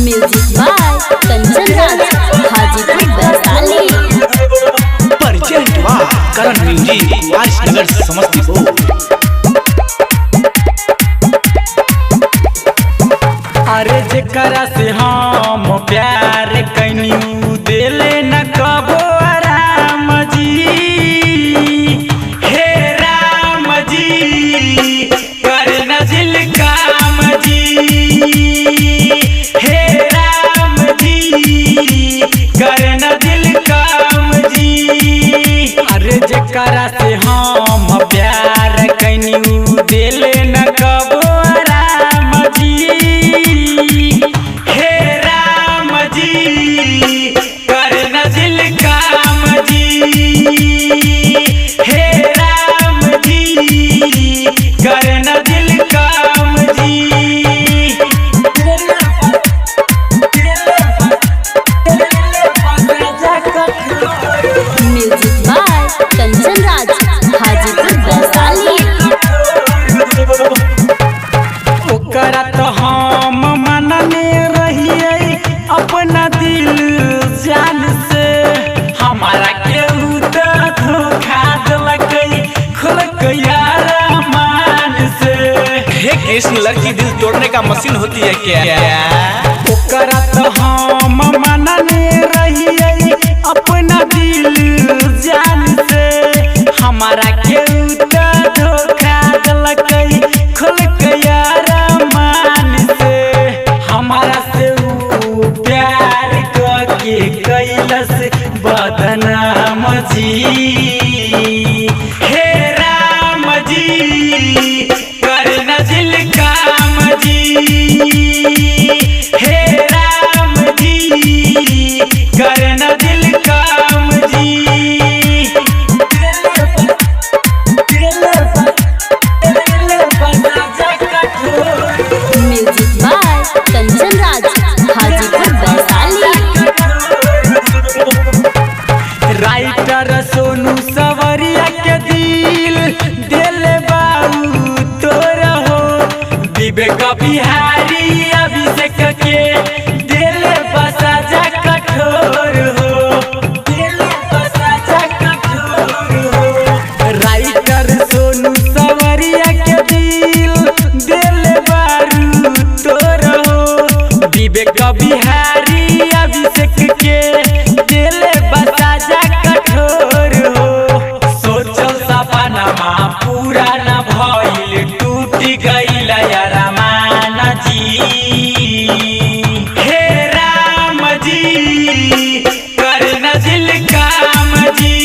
Music by Kanchan Raj Hajipur Vaishali. Present by Karan music Warisnagar Samastipur. अरे जेकरा से हम प्यार कैनी दिले न कबो राम जी। हे राम जी कर न दिल काम जी। हे राम जी कर न दिल काम जी। अरे जेकरा से हम प्यार कैनी दिले न कबो राम जी। हे राम जी कर न दिल काम जी। हे राम जी कर न दिल काम जी। Music by Kanchan Raj Hajipur Vaishali. ओकरा तो हम मनने रहिए अपना दिल जान से। हमारा केहू तो धोखा दिलकै खुलक यार मान से। हे कृष्ण, लड़की दिल तोड़ने का मशीन होती है क्या? ओकरा तो हम मनने रहिए अपना दिल जान से। हमारा केहू तो धोखा दिलकै खुलक यार मान से। हमारा से प्यार करके कैलस बदनाम जी। हे राम जी कर न दिल काम जी। हे राम जी कर न दिल काम जी। Music by Kanchan Raj Hajipur Vaishali. Writer Sonu Sawariya के दिल दिल बाबू तोरा हो। विवेक बिहारी अभिषेक के दिल बसा जा कठोर हो। दिल बसा जा कठोर हो। राइटर सोनू सवरिया के दिल बारू तोरा हो। विवेक बिहारी अभिषेक के दिल बसा जा कठोर हो। सोचल सपनामा पूरा न भइल टूट गइल अरमान जी। हे राम जी कर न दिल काम जी।